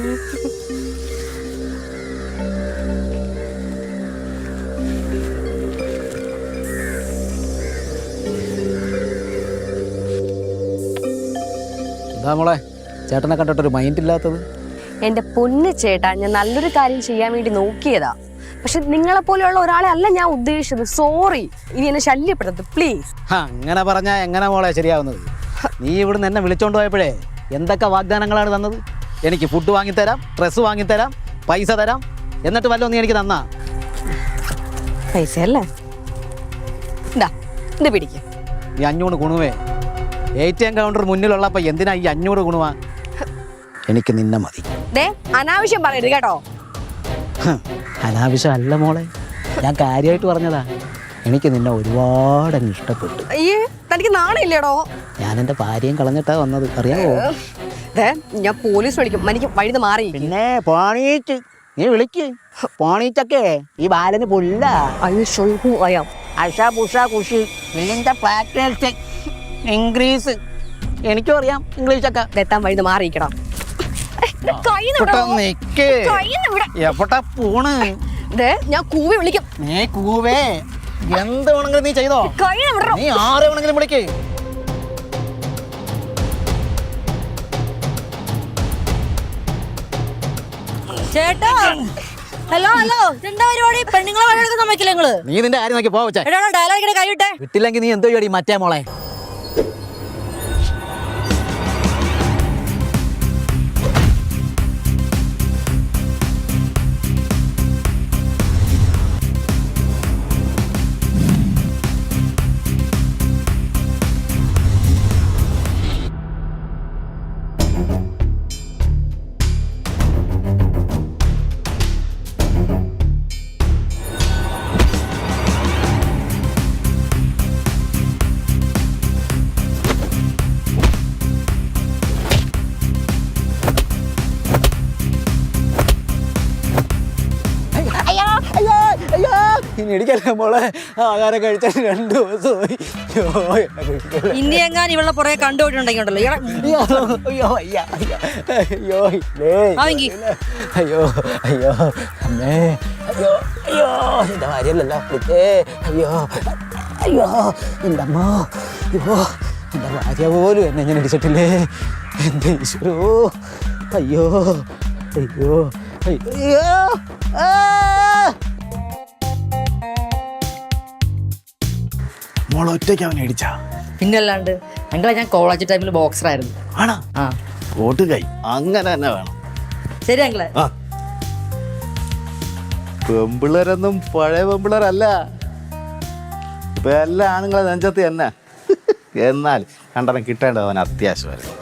എന്താ മോളെ ചേട്ടനെ കണ്ടിട്ടൊരു മൈൻഡ് ഇല്ലാത്തത്? എന്റെ പൊന്ന് ചേട്ടാ, ഞാൻ നല്ലൊരു കാര്യം ചെയ്യാൻ വേണ്ടി നോക്കിയതാ. പക്ഷെ നിങ്ങളെ പോലെയുള്ള ഒരാളെ അല്ല ഞാൻ ഉദ്ദേശിച്ചത്. സോറി, ഇനി എന്നെ ശല്യപ്പെടുത്തത് പ്ലീസ്. അങ്ങനെ പറഞ്ഞാൽ എങ്ങനെ മോളെ ശരിയാവുന്നത്? നീ ഇവിടുന്ന് എന്നെ വിളിച്ചോണ്ട് പോയപ്പോഴേ എന്തൊക്കെ വാഗ്ദാനങ്ങളാണ് തന്നത്? എനിക്ക് ഫുഡ് വാങ്ങിത്തരാം, ഡ്രസ്സ് വാങ്ങിത്തരാം, പൈസ തരാം, എന്നിട്ട് വല്ലതും നീ എനിക്ക് തന്നാ? പൈസ അല്ലേ? ഇത് പിടിക്കും. ഈ 500 ഗുണുവേ ATM കൗണ്ടർ മുന്നിലുള്ളപ്പോൾ എന്തിനാ ഈ 500 ഗുണുവാ? എനിക്ക് നിന്നെ മതി. അനാവശ്യം പറയരുത് കേട്ടോ. അനാവശ്യമല്ല മോളെ, ഞാൻ കാര്യമായിട്ട് പറഞ്ഞതാ. എനിക്ക് നിന്നെ ഒരുപാട് അങ്ങ് ഇഷ്ടപ്പെട്ടു. അയ്യേ, തനിക്ക് നാണമില്ലേടോ? ഞാൻ എൻ്റെ ഭാര്യയും കളഞ്ഞിട്ടാ വന്നത്, അറിയാമോ? ഞാൻ പോലീസ് വിളിക്കും. എനിക്ക് വഴുത് മാറി. പിന്നെ പോണീച്ച് നീ വിളിക്ക്. പോണീച്ചൊക്കെ ഈ ബാലന് പുല്ല. ഇംഗ്ലീഷ് എനിക്കും അറിയാം, ഇംഗ്ലീഷൊക്കെ. എത്താൻ വഴുത് മാറിയിക്കണം. എപ്പോട്ടാ പോണ്? ഞാൻ കൂവി വിളിക്കും. നീ കൂവേ എന്ത് വേണമെങ്കിലും നീ ചെയ്തോ. നീ ആരെ വേണമെങ്കിലും വിളിക്കേ. ചേട്ടാ, ഹലോ എന്താ പരിപാടി? പെണ്ണുങ്ങളെ വഴക്ക് സമ്മതിക്കില്ല നിങ്ങള്? നീ നിന്റെ കാര്യം നോക്കി പോവച്ചേ. ഡയലോഗിന്റെ കൈവിട്ടെ. വിട്ടില്ലെങ്കിൽ നീ എന്തോ ചെയ്യടി മറ്റേ മോളെ? ഇടിക്കല്ലേ മോളെ, ആഹാരം കഴിച്ചാൽ 2 ദിവസമായി. ഇനി എങ്ങാൻ ഇവളുടെ പുറകെ കണ്ടുപോയിട്ടുണ്ടെങ്കിലോ. അയ്യോ അയ്യോ അമ്മേ, അയ്യോ അയ്യോ എൻ്റെ ഭാര്യയല്ലല്ലോ വിളിക്കേ. അയ്യോ അയ്യോ എൻ്റെ അമ്മ, അയ്യോ എൻ്റെ ഭാര്യ പോലും എന്നെ ഞാൻ ഇടിച്ചിട്ടില്ലേ. എൻ്റെ ഈശ്വരോ, അയ്യോ അയ്യോ അയ്യോ. മോളെ ഒറ്റയ്ക്ക് അവനെ ഇടിച്ചാ? പിന്നല്ലാണ്ട്. അങ്കിളെ, ഞാൻ കോളേജ് ടൈമിൽ ബോക്സറായിരുന്നു. ആണോ? ആ, ഓട്ടുകൈ അങ്ങനെ തന്നെ വേണം. ശരി അങ്കിളെ. പെമ്പിള്ളേരൊന്നും പഴയ പെമ്പിള്ളേരല്ല, ഇപ്പൊ എല്ലാ ആണുങ്ങളെ നെഞ്ചത്ത് തന്നെ. എന്നാൽ കണ്ടനം കിട്ടേണ്ടത് അവൻ അത്യാവശ്യമായിരുന്നു.